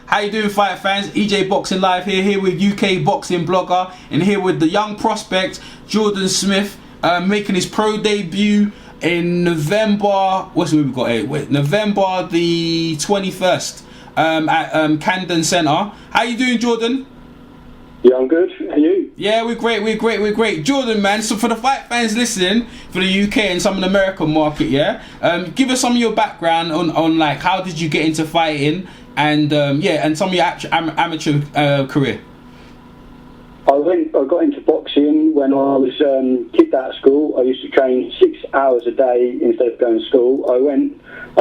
How you doing, fight fans? EJ Boxing Live here with UK boxing blogger, and here with the young prospect Jordan Smith, making his pro debut in November. What's we got here? November the 21st at Camden Centre. How you doing, Jordan? Yeah, I'm good. How are you? Yeah, we're great. Jordan, man, so for the fight fans listening for the UK and some of the American market, give us some of your background on like how did you get into fighting and and some of your amateur career. I got into boxing when I was kicked out of school. I used to train 6 hours a day instead of going to school. I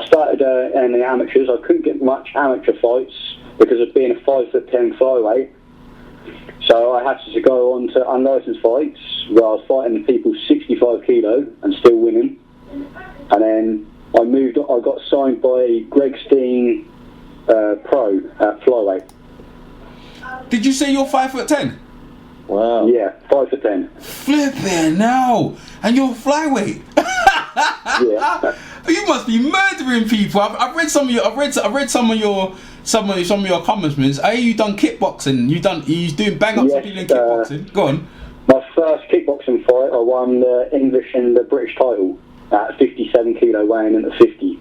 started in the amateurs. I couldn't get much amateur fights because of being a 5'10" flyweight. So I had to go on to unlicensed fights where I was fighting people 65 kilo and still winning. And then I got signed by Greg Steene Pro at Flyweight. Did you say you're 5'10"? Wow. Yeah, 5'10". Flipping now, and you're flyweight. Yeah. You must be murdering people. I've read some of your. I've read some of your accomplishments. I hear you done kickboxing. You doing bang ups people in kickboxing. Go on. My first kickboxing fight, I won the English and the British title at 57 kilo, weighing in at 50.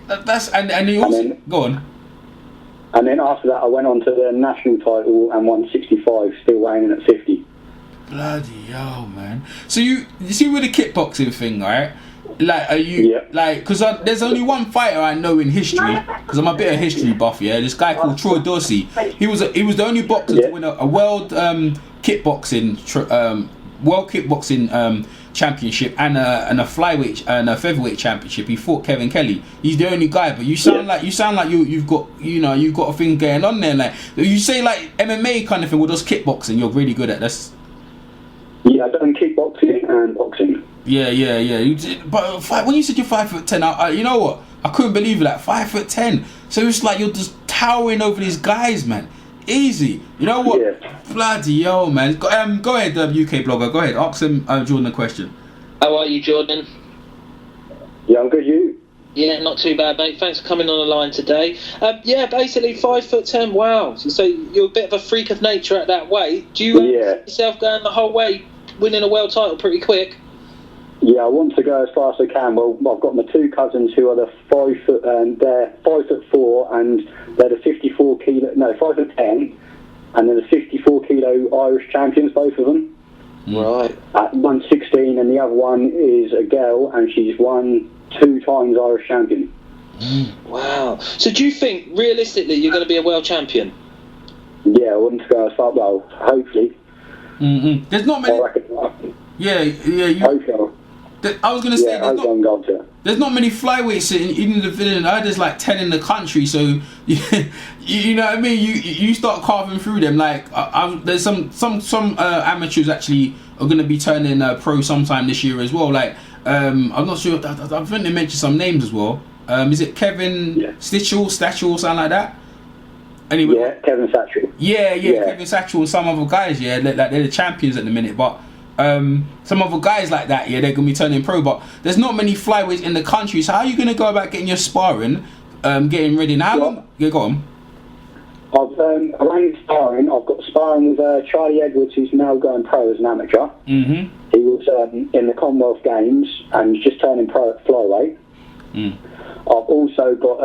And you also go on. And then after that, I went on to the national title and won 65, still weighing in at 50. Bloody hell, man! So you see with the kickboxing thing, right? Like, are you like? Because there's only one fighter I know in history. Because I'm a bit of history buff. Yeah, this guy called Troy Dorsey. He was the only boxer to win a world kickboxing championship and a flyweight and a featherweight championship. He fought Kevin Kelly. He's the only guy. But you sound like you've got a thing going on there. Like you say, like MMA kind of thing. Well, just kickboxing. You're really good at this. Yeah, I've done kickboxing and boxing. Yeah. You did, but when you said you're 5'10", you know what? I couldn't believe it. Like 5'10". So it's like you're just towering over these guys, man. Easy. You know what? Yeah. Bloody hell, man. Go ahead, UK blogger. Go ahead. Ask him, Jordan, a question. How are you, Jordan? Yeah, I'm good. You? Yeah, not too bad, mate. Thanks for coming on the line today. Basically 5'10". Wow. So you're a bit of a freak of nature at that weight. Do you see yourself going the whole way, winning a world title pretty quick? Yeah, I want to go as fast as I can. Well, I've got my two cousins who are the 5 foot, and they're 5'4", and they're the 5'10", and they're the 54 kilo Irish champions, both of them. Right. At 116, and the other one is a girl, and she's won 2 times Irish champion. Wow. So do you think, realistically, you're going to be a world champion? Yeah, I want to go as far, well, hopefully. There's not many... I was going to say, there's not many flyweights in the division. There's like 10 in the country, so you know what I mean. You start carving through them. Like there's some amateurs actually are going to be turning pro sometime this year as well. Like I'm not sure. I think they mentioned some names as well. Is it Kevin Stachel, something like that? Anyway, yeah, Kevin Satchel. Yeah, Kevin Satchel and some other guys. Yeah, they're the champions at the minute, but. Some other guys like that, they're gonna be turning pro, but there's not many flyweights in the country. So how are you gonna go about getting your sparring, getting ready? Now, how long? Yeah, go on. I've arranged sparring. I've got sparring with Charlie Edwards, who's now going pro as an amateur. He was in the Commonwealth Games and he's just turning pro at flyweight. I've also got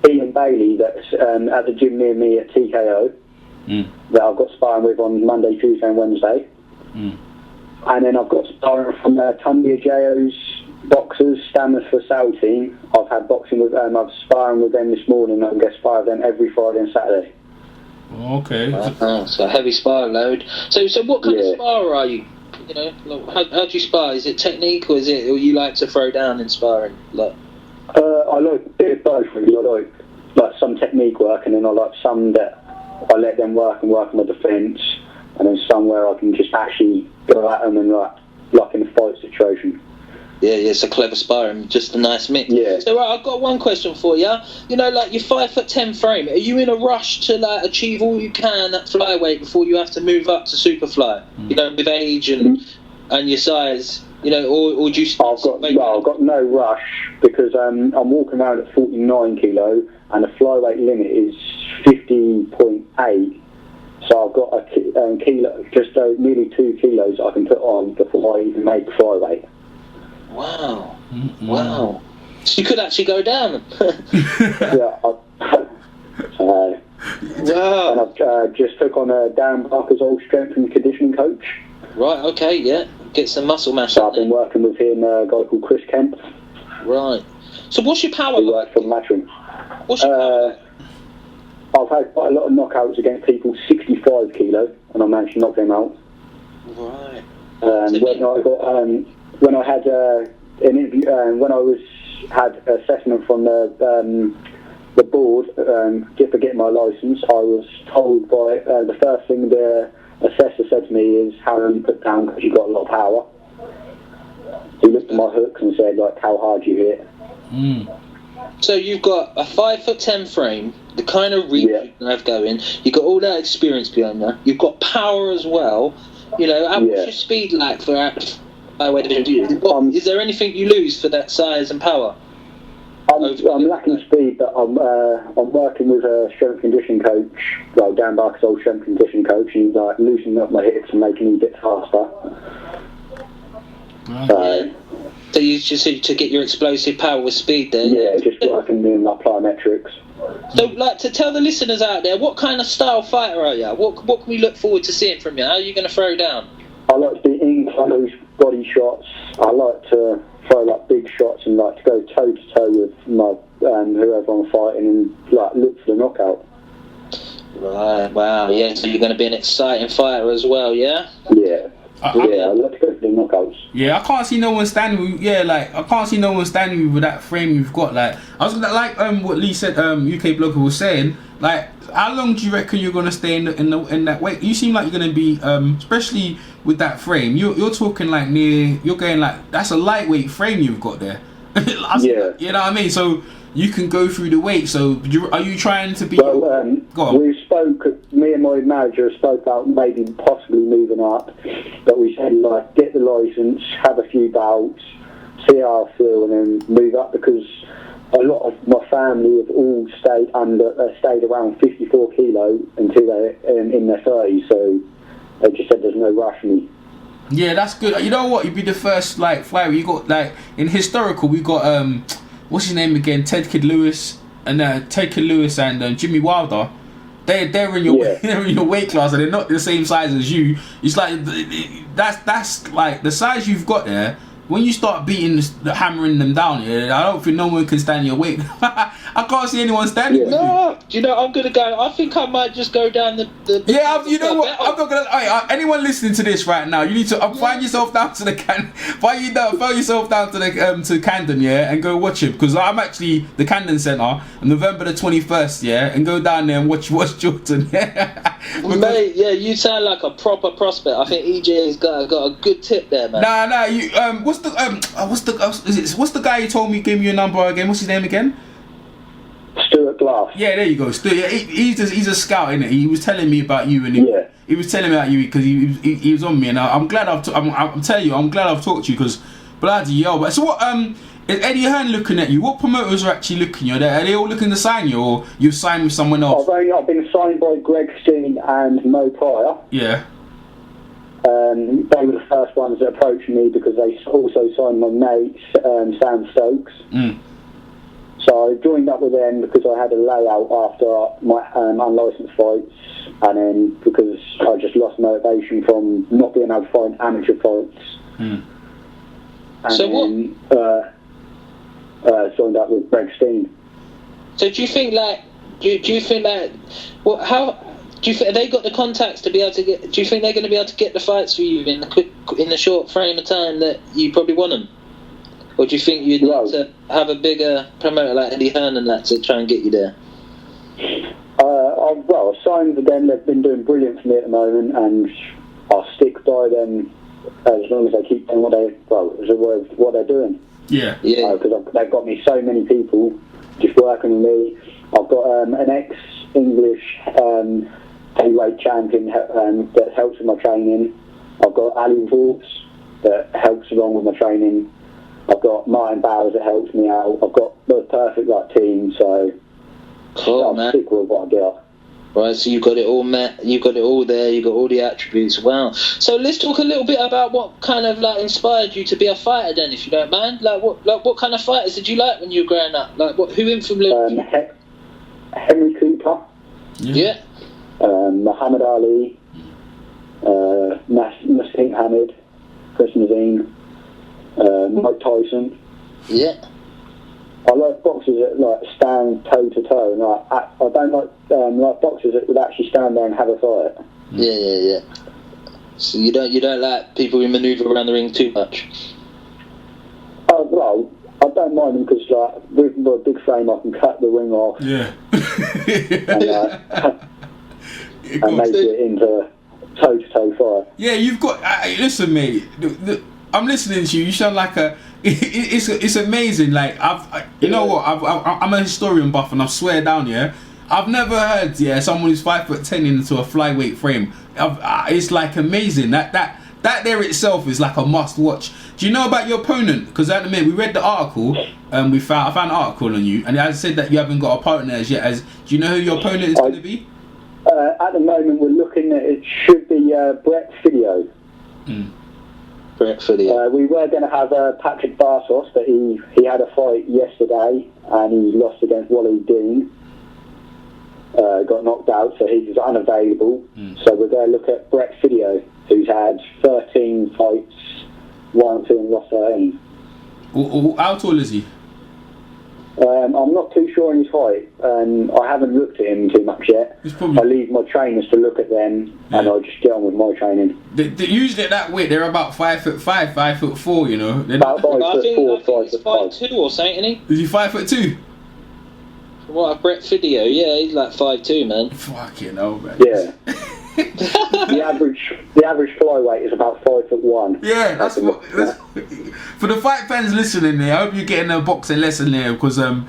Ian Bailey that's at the gym near me at TKO that I've got sparring with on Monday, Tuesday, and Wednesday. And then I've got sparring from Tunbia Jayo's boxers, Stammer for Sal team. I've had boxing with them. I've sparring with them this morning. I get spar with them every Friday and Saturday. Okay. So a heavy spar load. So what kind of sparer are you? You know, how do you spar? Is it technique or you like to throw down in sparring? Like, I like a bit of both really. I like some technique work, and then I like some that I let them work on my defence. And then somewhere I can just actually go at them and like in a fight situation. Yeah, it's a clever sparring, just a nice mix. Yeah. So I've got one question for you. You know, like your 5'10" frame, are you in a rush to like achieve all you can at flyweight before you have to move up to superfly? You know, with age and your size. You know, or do you? I've got no rush because I'm walking around at 49 kilo, and the flyweight limit is 50.8. So I've got a kilo, just nearly 2 kilos I can put on before I even make flyweight. Wow. Wow. So you could actually go down. Yeah. Wow. And I've just took on Dan Barker's old strength and conditioning coach. Right, okay, yeah. Get some muscle mass. So I've been working with him, a guy called Chris Kemp. Right. So what's your power? He works from Matchroom. What's your power? I've had quite a lot of knockouts against people 65 kilo, and I managed to knock them out. Right. When I had an interview, when I had assessment from the board for getting my license, I was told by the first thing the assessor said to me is, "How are you put down because you've got a lot of power?" He looked at my hooks and said, like, "How hard you hit." So you've got a 5'10" frame, the kind of reach you can have going. You've got all that experience behind you. You've got power as well. You know, what's your speed like for flyweight division? Is there anything you lose for that size and power? I'm lacking speed, but I'm working with a strength conditioning coach, well, Dan Barker's old strength conditioning coach, and he's like loosening up my hips and making me a bit faster. So you just to get your explosive power with speed there? Yeah, just working in my plyometrics. So, like, to tell the listeners out there, what kind of style fighter are you? What can we look forward to seeing from you? How are you going to throw down? I like to do in-close body shots. I like to throw like big shots and like to go toe to toe with my whoever I'm fighting and like look for the knockout. Right. Wow. Yeah. So you're going to be an exciting fighter as well. Yeah. Yeah. I love to go for the knockouts. Yeah, I can't see no one standing with. Yeah, like I can't see no one standing with that frame you've got. Like I was like what Lee said. UK Blogger was saying. Like, how long do you reckon you're gonna stay in that weight? You seem like you're gonna be, especially with that frame. You're talking like You're going like that's a lightweight frame you've got there. Yeah. You know what I mean? So you can go through the weight. So are you trying to be? Well, go on. Me and my manager spoke about maybe possibly moving up, but we said like get the license, have a few bouts, see how I feel, and then move up because a lot of my family have all stayed around 54 kilo until they're in their 30s. So they just said there's no rush for me. Yeah, that's good. You know what? You'd be the first like flyer. You got like in historical. We got what's his name again? Ted Kid Lewis and Jimmy Wilder. They're in your weight class and they're not the same size as you. It's like that's like the size you've got there. When you start hammering them down, I don't think no one can stand your weight. I can't see anyone standing with you. No, do you know, I'm going to go, I think I might just go down the you know what, I'm not going to, anyone listening to this right now, you need to find yourself down to to Camden, and go watch it, because I'm actually the Camden Centre on November the 21st, and go down there and watch Jordan, Mate, you sound like a proper prospect. I think EJ's got a good tip there, man. Nah, you, what's the guy you told me gave me your number again? What's his name again? Stuart Glass. Yeah, there you go. Stuart. Yeah, he's a scout, innit? He was telling me about you, and he was telling me about you because he was on me, and I'm glad I'm telling you, I'm glad I've talked to you because bloody hell. But so what? Is Eddie Hearn looking at you? What promoters are actually looking at you? Are they all looking to sign you, or you've signed with someone else? I've been signed by Greg Steene and Mo Pryor. Yeah. They were the first ones that approached me because they also signed my mate Sam Stokes. So I joined up with them because I had a layout after my unlicensed fights, and then because I just lost motivation from not being able to find amateur fights. And so then joined up with Greg Steene. So do you think they got the contacts to be able to get? Do you think they're going to be able to get the fights for you in the short frame of time that you probably want them? Or do you think you'd like to have a bigger promoter like Eddie Hearn and that to try and get you there? I've signed with them. They've been doing brilliant for me at the moment, and I'll stick by them as long as they keep doing what they're doing. Yeah. Because they've got me so many people just working with me. I've got an ex-English heavyweight champion that helps with my training. I've got Ali Forbes that helps along with my training. I've got Martin Bowers that helps me out. I've got the perfect team, so Cool, man. Stick with what I get. Right, so you got it all met, you got it all there, you got all the attributes. Wow. So let's talk a little bit about what kind of like inspired you to be a fighter then, if you don't mind. What kind of fighters did you like when you were growing up? Like who influenced you? Henry Cooper. Yeah. Muhammad Ali. Nassim Hamid. Chris Naveen. Mike Tyson. Yeah. I like boxers that like stand toe to toe, and I don't like boxers that would actually stand there and have a fight. Yeah. So you don't like people who manoeuvre around the ring too much. Well, I don't mind them because like with my big frame, I can cut the ring off. Yeah. and make it into toe to toe fight. Yeah, you've got. Listen, mate. I'm listening to you. You sound like a. It's amazing. Like you know what? I'm a historian buff, and I swear down. Yeah, I've never heard someone who's 5'10" into a flyweight frame. It's like amazing. That there itself is like a must watch. Do you know about your opponent? Because at the minute we read the article. I found an article on you, and it has said that you haven't got a opponent as yet. Do you know who your opponent is going to be? At the moment, we're looking at it. Should be Brett Video. Brett Video. We were going to have Patrick Bartos, but he had a fight yesterday and he lost against Wally Dean. Got knocked out, so he's unavailable. So we're going to look at Brett Video, who's had 13 fights, won 2 and lost 13. How tall is he? I'm not too sure on his height. I haven't looked at him too much yet. I leave my trainers to look at them, and I just get on with my training. They usually at that weight, they're about 5'5", 5'4", you know. About 5'4", I think he's 5'2" or something, isn't he? Is he 5'2"? What, Brett Video? Yeah, he's like 5'2", man. Fucking hell, man. Yeah. the average flyweight is about 5'1". Yeah, that's for the fight fans listening there. I hope you're getting a boxing lesson there, because I'm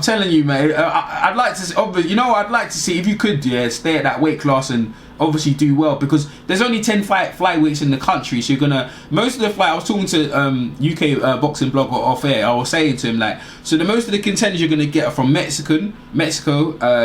telling you, mate. I'd like to see, obviously, I'd like to see if you could stay at that weight class and obviously do well, because there's only 10 flyweights in the country. So you're gonna most of the fight. I was talking to UK boxing blogger off air. I was saying to him so the most of the contenders you're gonna get are from Mexico,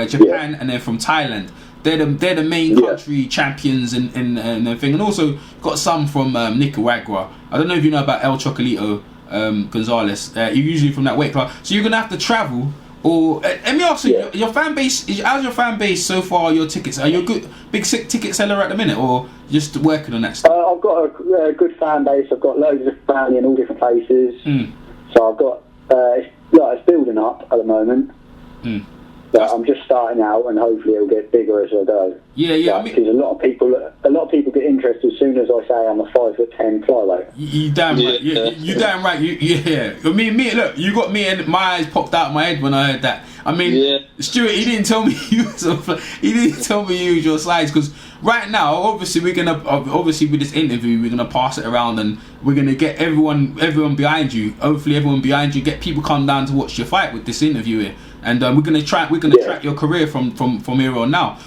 Japan, and then from Thailand. They're the main country champions and everything, and also got some from Nicaragua. I don't know if you know about El Chocolito Gonzalez. You're usually from that weight class, so you're gonna have to travel. Or let me ask you, your fan base. How's your fan base so far? Your tickets, are you a big ticket seller at the minute, or just working on that stuff? I've got a good fan base. I've got loads of family in all different places. So I've got it's building up at the moment. But I'm just starting out, and hopefully it'll get bigger as I go. Yeah. Because a lot of people get interested as soon as I say I'm a 5'10" flyweight. You damn right. You damn right. Me. Look, you got me, and my eyes popped out of my head when I heard that. I mean, Stuart, he didn't tell me he was your size, because right now, obviously with this interview, we're gonna pass it around, and we're gonna get everyone behind you. Hopefully, everyone behind you, get people come down to watch your fight with this interview here. And we're gonna track your career from here on now.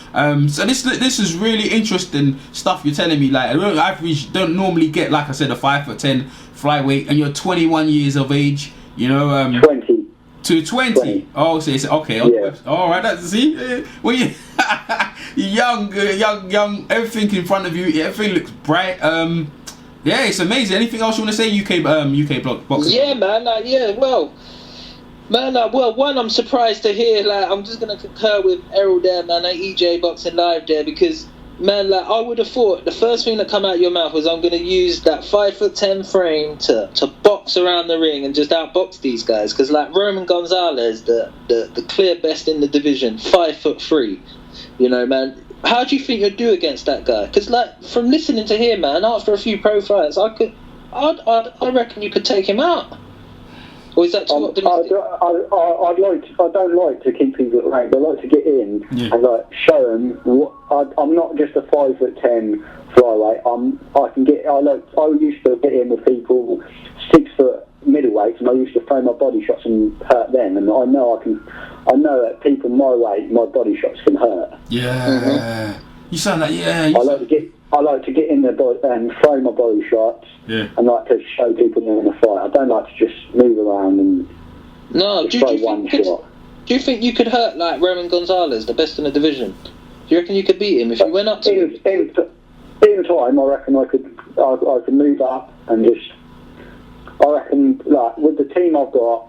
So this is really interesting stuff you're telling me. Like, average don't normally get, like I said, a 5'10" flyweight, and you're 21 years of age. 20. To 20. Oh, so it's okay. All right. That's well, you young. Everything in front of you. Everything looks bright. Yeah, it's amazing. Anything else you want to say? UK boxing. Yeah, man. Well, one, I'm surprised to hear, I'm just going to concur with Errol there, man, at EJ Boxing Live there, because, man, I would have thought the first thing that come out of your mouth was, I'm going to use that 5'10" frame to box around the ring and just outbox these guys, because, Roman Gonzalez, the clear best in the division, 5'3", man, how do you think you'll do against that guy? Because, from listening to him, man, after a few pro fights, I reckon you could take him out. Or is that too optimistic? I don't like to keep people at rank. I like to get in and show them what I'm not just a 5'10" flyweight. I used to get in with people 6 foot middleweights, and I used to throw my body shots and hurt them. And I know that people my weight, my body shots can hurt. Yeah, you sound like I like to get in there and throw my body shots, and like to show people they're in a fight. I don't like to just move around and throw one shot. Do you think you could hurt like Roman Gonzalez, the best in the division? Do you reckon you could beat him if you went up to him? In time, I reckon I could move up and just. I reckon, like, with the team I've got,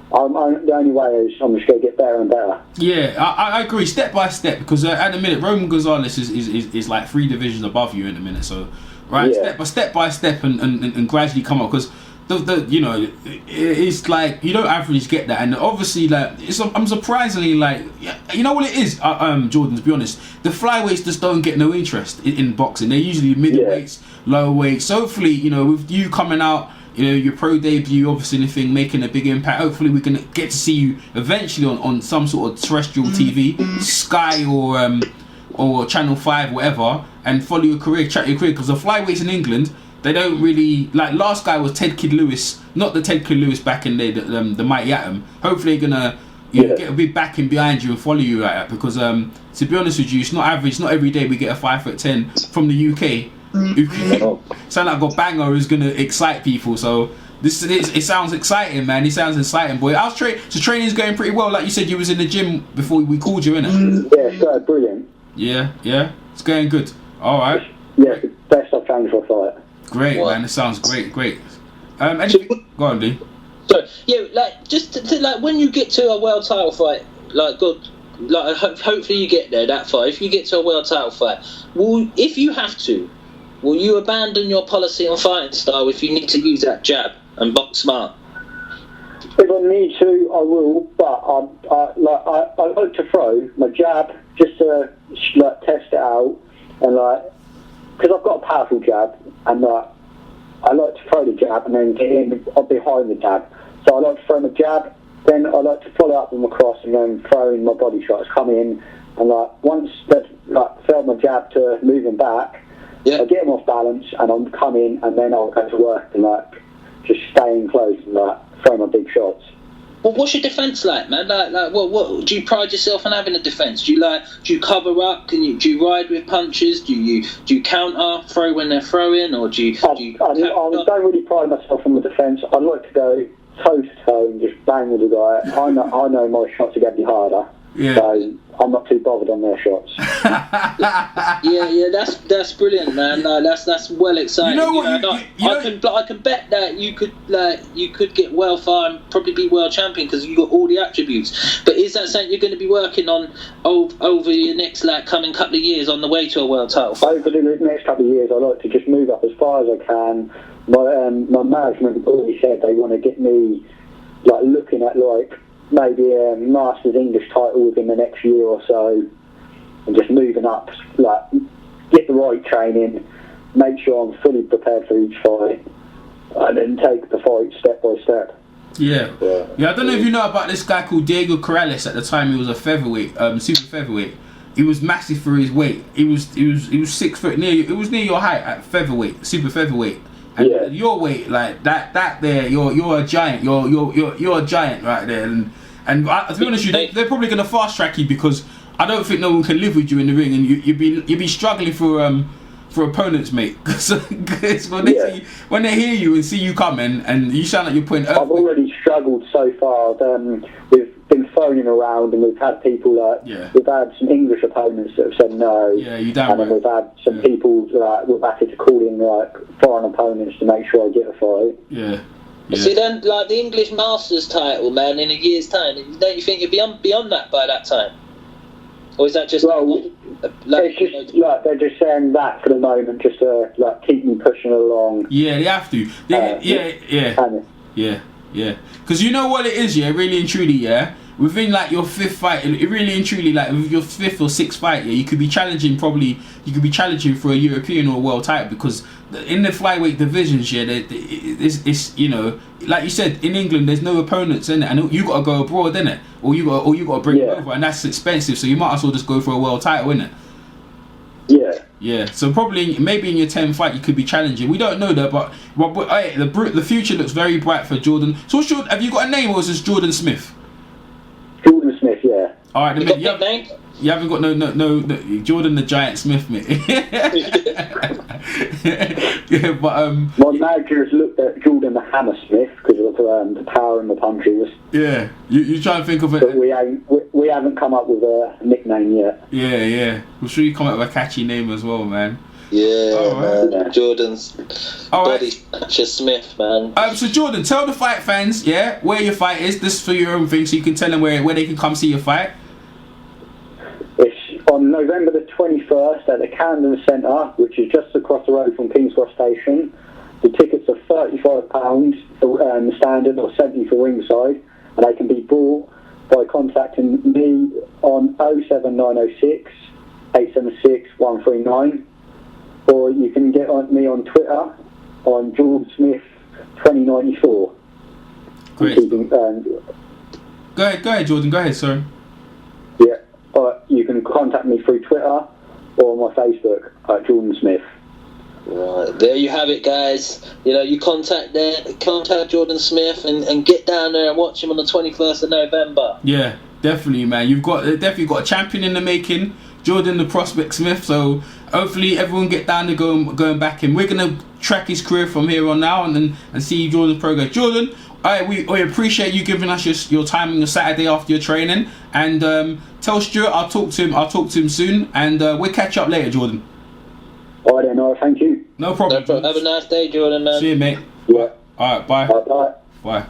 the only way is I'm just going to get better and better. Yeah, I agree, step by step, because at the minute Roman Gonzalez is like 3 divisions above you in a minute. So, right, step by step and gradually come up, because you know, it's like you don't average get that, and obviously like I'm surprisingly like, you know what it is, Jordan, to be honest, the flyweights just don't get no interest in boxing. They're usually middleweights, lower weights. So hopefully, you know, with you coming out, you know, your pro debut, obviously anything making a big impact, hopefully we can get to see you eventually on some sort of terrestrial TV, Sky or Channel 5, whatever, and follow your career, chat your career, because the flyweights in England, they don't really, like, last guy was Ted Kid Lewis, not the Ted Kid Lewis back in the Mighty Atom. Hopefully you're gonna get a big backing behind you and follow you like that, because to be honest with you, it's not average, not every day we get a 5'10" from the UK who sound like a banger who's gonna excite people. So it sounds exciting, man. It sounds exciting, boy. So training's going pretty well. Like you said, you was in the gym before we called you, innit? Yeah, it's brilliant. Yeah, it's going good. All right. Yeah, it's the best I've trained for a fight. Great, man. It sounds great. Go on, Lee. So yeah, like just to, like when you get to a world title fight, like God, like hopefully you get there that fight. If you get to a world title fight, if you have to, will you abandon your policy on fighting style if you need to use that jab and box smart? If I need to, I will. But I like to throw my jab just to like test it out, and like because I've got a powerful jab, and I like to throw the jab and then get in behind the jab. So I like to throw my jab, then I like to follow up with my cross and then throw in my body shots, come in, and like once they've like felt my jab to moving back, I get them off balance and I'm coming, and then I'll go to work and like just staying close and like throw my big shots. Well, what's your defence like, man? Like, what do you pride yourself on having a defence? Do you cover up? Do you ride with punches? Do you counter, throw when they're throwing, or do you? I don't really pride myself on the defence. I like to go toe to toe and just bang with the guy. I know my shots are going to be harder. Yeah. So I'm not too bothered on their shots. That's brilliant, man. That's well exciting. I can bet that you could get well far and probably be world champion because you got all the attributes. But is that something you're going to be working on over your next coming couple of years on the way to a world title? Over the next couple of years, I like to just move up as far as I can. My management have already said they want to get me looking at maybe a Masters English title within the next year or so, and just moving up, get the right training, make sure I'm fully prepared for each fight, and then take the fight step by step. Yeah. I don't know if you know about this guy called Diego Corrales. At the time, he was a featherweight, super featherweight. He was massive for his weight. He was 6 foot near. It was near your height at featherweight, super featherweight. And your weight, like that there, you're a giant. You're a giant right there. And to be honest with you, they're probably going to fast track you because I don't think no one can live with you in the ring, and you'd be struggling for opponents, mate. Because when they hear you and see you coming, and you sound like you're putting. I've already struggled so far. We've been phoning around, and we've had people we've had some English opponents that have said no. Yeah, you damn and right. then we've had some people we've had to call in foreign opponents to make sure I get a fight. Yeah. See, then, the English Masters title, man, in a year's time, don't you think you'll be beyond that by that time? Or is that just... it's just, they're just saying that for the moment, just to, keep me pushing along. Yeah, they have to. Yeah. Because you know what it is, really and truly, within your 5th fight, it really and truly, with your 5th or 6th fight, you could be challenging for a European or a world title, because in the flyweight divisions, it's like you said, in England there's no opponents in it, and you got to go abroad, innit? Or you got to bring it over, and that's expensive. So you might as well just go for a world title, innit? Yeah. So maybe in your 10th fight you could be challenging. We don't know that, but the future looks very bright for Jordan. So have you got a name, or is this Jordan Smith? Jordan Smith, yeah. All right, name? You haven't got no Jordan the Giant Smith, mate. Yeah, but my manager has looked at Jordan the Hammersmith because of the power and the punches. Yeah, you try and think of it. But we haven't come up with a nickname yet. Yeah. I'm sure you come up with a catchy name as well, man. Yeah, man. Jordan's body snatcher Smith, man. So Jordan, tell the fight fans, where your fight is. This is for your own thing, so you can tell them where they can come see your fight. It's on November the 21st at the Camden Centre, which is just across the road from King's Cross Station. The tickets are £35 for standard or $70 for ringside, and they can be bought by contacting me on 07906 876 139. Or you can get me on Twitter on Jordan Smith 2094. Great. Go ahead, Jordan. Go ahead, sorry. Yeah. You can contact me through Twitter or on my Facebook at Jordan Smith. Right, there you have it, guys. You know, you contact Jordan Smith and get down there and watch him on the 21st of November. Yeah, definitely, man. You've definitely got a champion in the making, Jordan the Prospect Smith. So hopefully everyone get down to going back in. We're gonna track his career from here on now and see Jordan's progress. Jordan, we appreciate you giving us your time on your Saturday after your training. And tell Stuart I'll talk to him soon, and we'll catch up later, Jordan. Alright then, thank you. No problem. Have a nice day, Jordan, man. See you, mate. Yeah. Alright, bye. Bye. Bye.